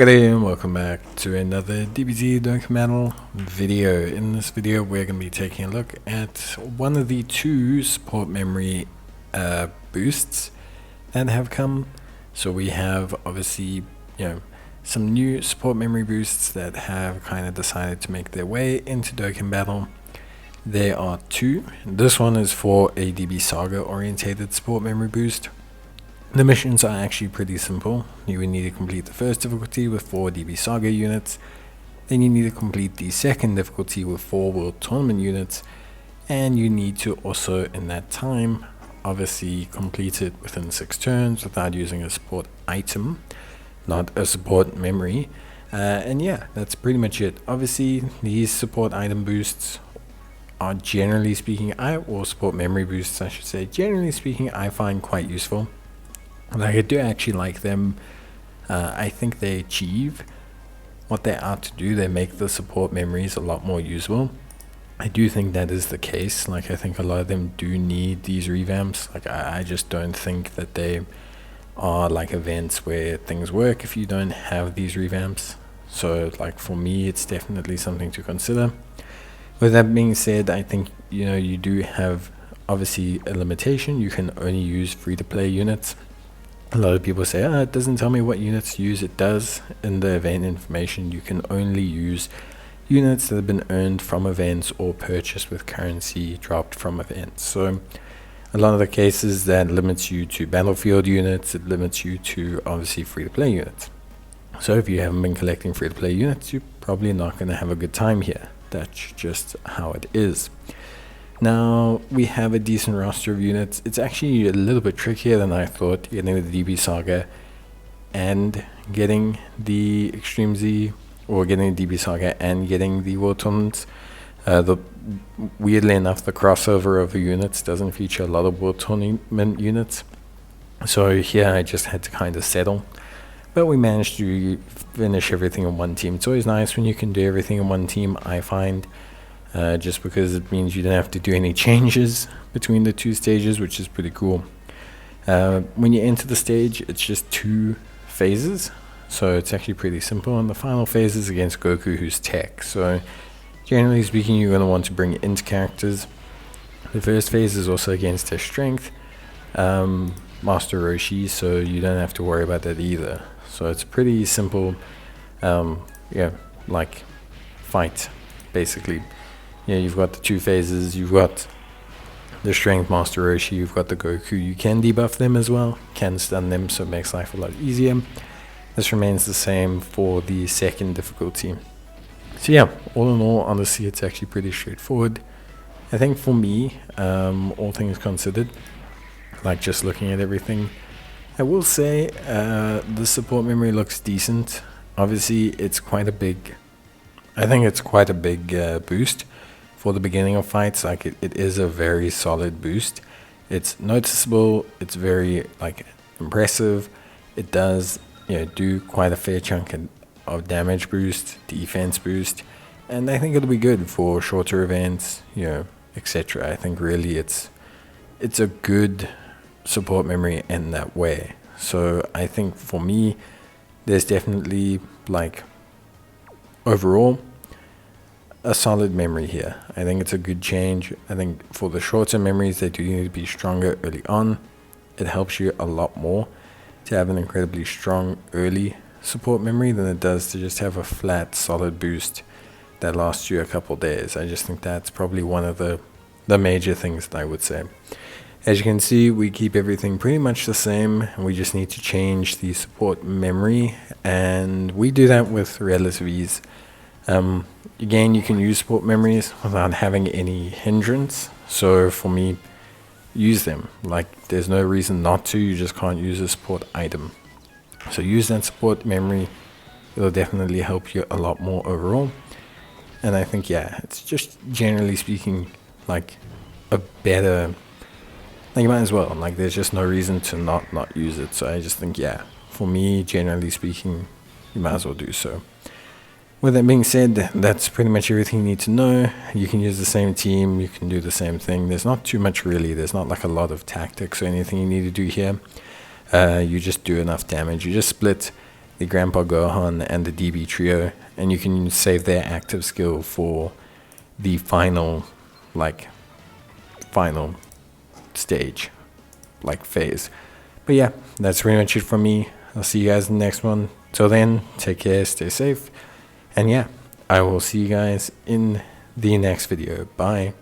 Good day and welcome back to another DBZ Dokkan video. In this video we're going to be taking a look at one of the two support memory boosts that have come. So we have obviously some new support memory boosts that have kind of decided to make their way into Dokkan Battle. There are two. This one is for a DB Saga orientated support memory boost. The missions are actually pretty simple. You would need to complete the first difficulty with 4 DB Saga units, then you need to complete the second difficulty with 4 World Tournament units, and you need to also in that time obviously complete it within 6 turns without using a support item, not a support memory. And yeah, that's pretty much it. Obviously these support item boosts are generally speaking, or support memory boosts I should say, generally speaking I find quite useful. Like, I do actually like them. I think they achieve what they're out to do. They make the support memories a lot more usable. I do think that is the case. Like, I think a lot of them do need these revamps. Like, I just don't think that they are like events where things work if you don't have these revamps. So like for me it's definitely something to consider. With that being said, I think you do have obviously a limitation. You can only use free-to-play units. A lot of people say, it doesn't tell me what units to use. It does. In the event information, you can only use units that have been earned from events or purchased with currency dropped from events. So a lot of the cases that limits you to battlefield units, it limits you to obviously free-to-play units. So if you haven't been collecting free-to-play units, you're probably not going to have a good time here. That's just how it is. Now, we have a decent roster of units. It's actually a little bit trickier than I thought, getting the DB Saga and getting the Extreme Z, or getting the DB Saga and getting the World Tournaments. Weirdly enough, the crossover of the units doesn't feature a lot of World Tournament units. So here I just had to kind of settle. But we managed to finish everything in one team. It's always nice when you can do everything in one team, I find. Just because it means you don't have to do any changes between the two stages, which is pretty cool. When you enter the stage, it's just 2 phases, so it's actually pretty simple. And the final phase is against Goku, who's tech. So generally speaking, you're going to want to bring int characters. The first phase is also against their strength, Master Roshi, so you don't have to worry about that either. So it's pretty simple, like fight basically. You've got the 2 phases, you've got the Strength Master Roshi, you've got the Goku. You can debuff them as well, can stun them, so it makes life a lot easier. This remains the same for the second difficulty. So yeah, all in all, honestly, it's actually pretty straightforward. I think for me, all things considered, like just looking at everything, I will say the support memory looks decent. Obviously, it's quite a big, I think it's quite a big boost. For the beginning of fights, like it is a very solid boost. It's noticeable, it's very like impressive. It does do quite a fair chunk of damage boost, defense boost, and I think it'll be good for shorter events, etc. I think really it's a good support memory in that way. So I think for me, there's definitely like overall a solid memory here. I think it's a good change. I think for the shorter memories, they do need to be stronger early on. It helps you a lot more to have an incredibly strong early support memory than it does to just have a flat solid boost that lasts you a couple days. I just think that's probably one of the major things that I would say. As you can see, we keep everything pretty much the same, and we just need to change the support memory, and we do that with relative ease. Again, you can use support memories without having any hindrance. So for me, use them. Like, there's no reason not to. You just can't use a support item. So use that support memory. It'll definitely help you a lot more overall. And I think, it's just generally speaking, like a better, like you might as well. Like, there's just no reason to not use it. So I just think, for me, generally speaking, you might as well do so. With that being said, that's pretty much everything you need to know. You can use the same team, you can do the same thing. There's not too much really, there's not like a lot of tactics or anything you need to do here. You just do enough damage. You just split the Grandpa Gohan and the DB Trio, and you can save their active skill for the final stage, like phase. But yeah, that's pretty much it from me. I'll see you guys in the next one. Till then, take care, stay safe, and yeah, I will see you guys in the next video. Bye.